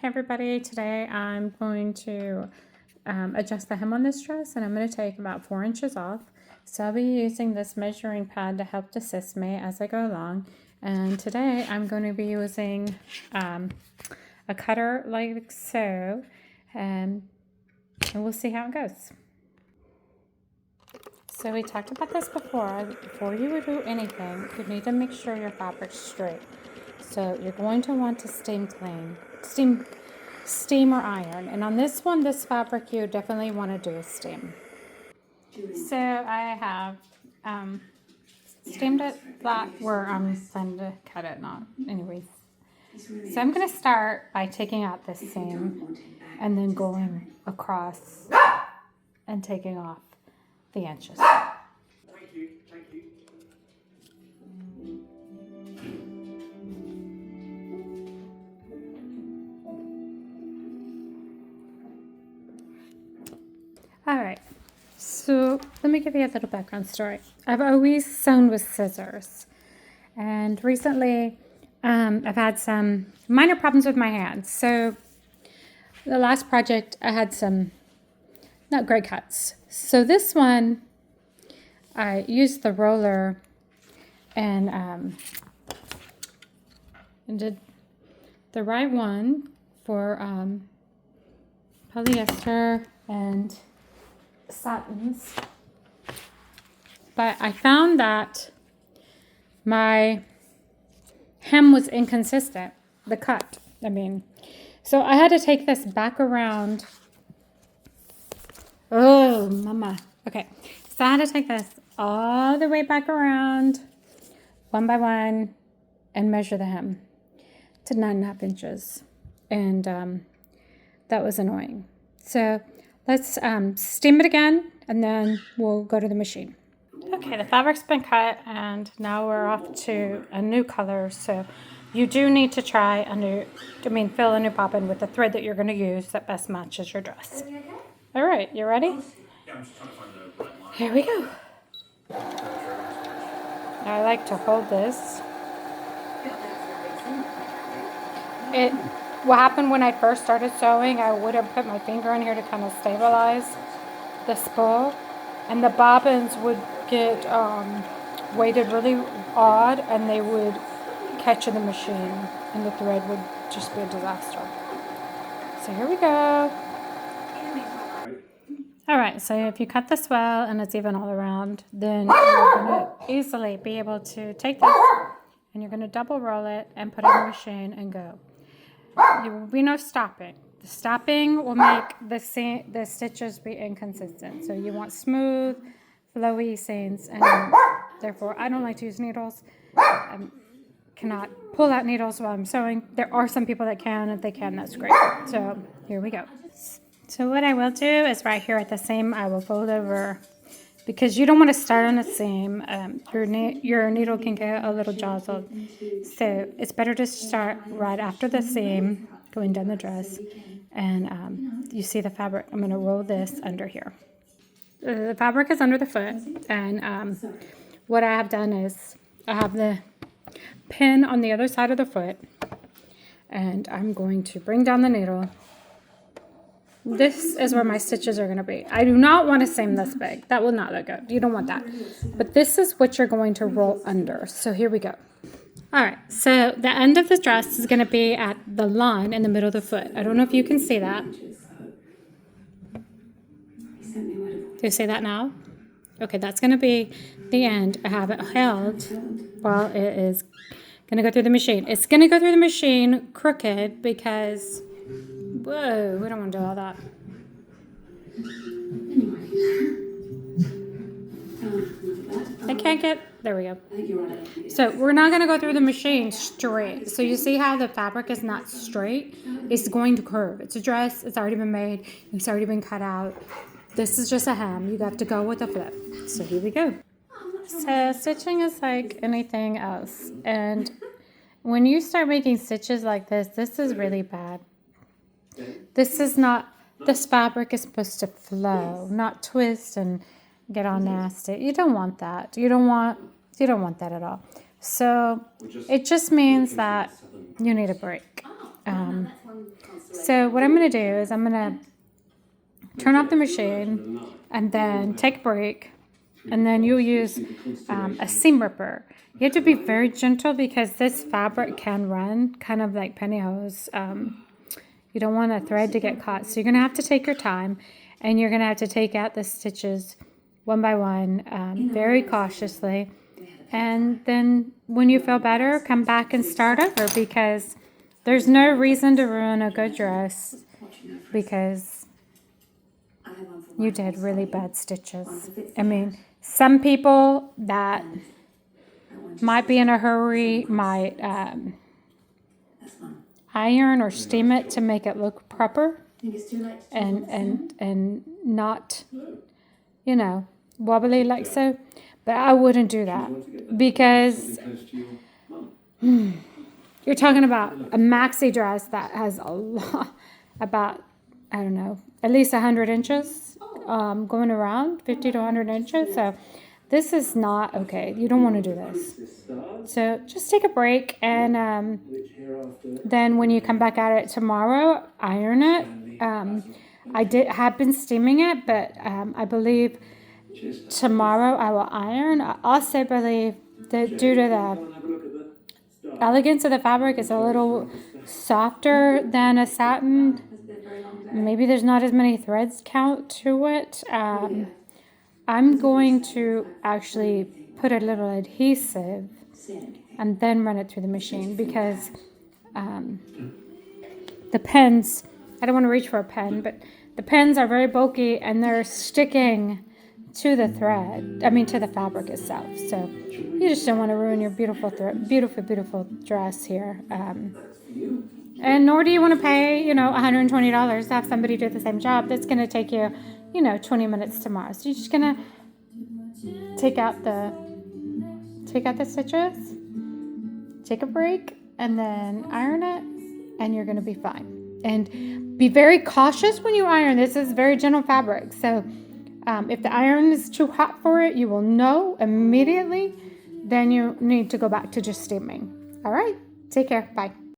Hey everybody, today I'm going to adjust the hem on this dress, and I'm going to take about 4 inches off. So I'll be using this measuring pad to help assist me as I go along. And today I'm going to be using a cutter like so, and we'll see how it goes. So we talked about this before. Before you would do anything, you need to make sure your fabric's straight. So you're going to want to steam or iron. And on this one, this fabric, you definitely want to do a steam. So I have steamed it flat where I'm planning to cut it, not anyways. So I'm going to start by taking out this seam and then going across and taking off the inches. Thank you. All right, so let me give you a little background story. I've always sewn with scissors, and recently I've had some minor problems with my hands. So the last project I had some not great cuts. So this one I used the roller and did the right one for polyester and satins, but I found that my hem was inconsistent, the cut, so I had to take this back around. Oh mama, okay, so I had to take this all the way back around one by one and measure the hem to 9.5 inches, and that was annoying. So let's steam it again, and then we'll go to the machine. Okay, the fabric's been cut, and now we're off to a new color. So you do need to try fill a new bobbin with the thread that you're going to use that best matches your dress. All right, you ready? Yeah, I'm just trying to find the right line. Here we go. I like to hold this. What happened when I first started sewing, I would have put my finger in here to kind of stabilize the spool, and the bobbins would get weighted really odd, and they would catch in the machine, and the thread would just be a disaster. So here we go. All right, so if you cut this well and it's even all around, then you're going to easily be able to take this, and you're going to double roll it and put it in the machine and go. There will be no stopping. The stopping will make the stitches be inconsistent. So you want smooth, flowy seams, and therefore I don't like to use needles. I cannot pull out needles while I'm sewing. There are some people that can. If they can, that's great. So here we go. So what I will do is right here at the seam, I will fold over, because you don't want to start on a seam. Your needle can get a little jostled. So it's better to start right after the seam, going down the dress. And you see the fabric. I'm going to roll this under here. The fabric is under the foot. And what I have done is I have the pin on the other side of the foot. And I'm going to bring down the needle. This is where my stitches are going to be. I do not want a seam this big. That will not look good. You don't want that. But this is what you're going to roll under. So here we go. All right. So the end of the dress is going to be at the line in the middle of the foot. I don't know if you can see that. Do you see that now? Okay, that's going to be the end. I have it held while it is going to go through the machine. It's going to go through the machine crooked because... Whoa, we don't want to do all that. I can't get, there we go. So we're not going to go through the machine straight. So you see how the fabric is not straight? It's going to curve. It's a dress. It's already been made. It's already been cut out. This is just a hem. You have to go with a flip. So here we go. So stitching is like anything else. And when you start making stitches like this is really bad. This fabric is supposed to flow, not twist and get all nasty. You don't want that. You don't want that at all. So it just means that you need a break. So what I'm going to do is I'm going to turn off the machine and then take a break. And then you'll use a seam ripper. You have to be very gentle because this fabric can run, kind of like pantyhose. You don't want a thread to get caught. So you're going to have to take your time, and you're going to have to take out the stitches one by one, very cautiously. And then when you feel better, come back and start over, because there's no reason to ruin a good dress because you did really bad stitches. I mean, some people that might be in a hurry might iron or steam it to make it look proper and not, you know, wobbly like so. But I wouldn't do that because you're talking about a maxi dress that has a lot, about, I don't know, at least 100 inches going around, 50 to 100 inches. So this is not okay. You don't want to do this. So just take a break, and then when you come back at it tomorrow, iron it. I have been steaming it, but I believe tomorrow I will iron. I also believe that due to the elegance of the fabric, it's a little softer than a satin. Maybe there's not as many threads count to it. I'm going to actually put a little adhesive and then run it through the machine because the pens, I don't want to reach for a pen, but the pens are very bulky and they're sticking to the thread, to the fabric itself. So you just don't want to ruin your beautiful beautiful dress here. And nor do you want to pay, $120 to have somebody do the same job. That's going to take you, 20 minutes tomorrow. So you're just going to take out the stitches, take a break, and then iron it, and you're going to be fine. And be very cautious when you iron. This is very gentle fabric. So if the iron is too hot for it, you will know immediately. Then you need to go back to just steaming. All right. Take care. Bye.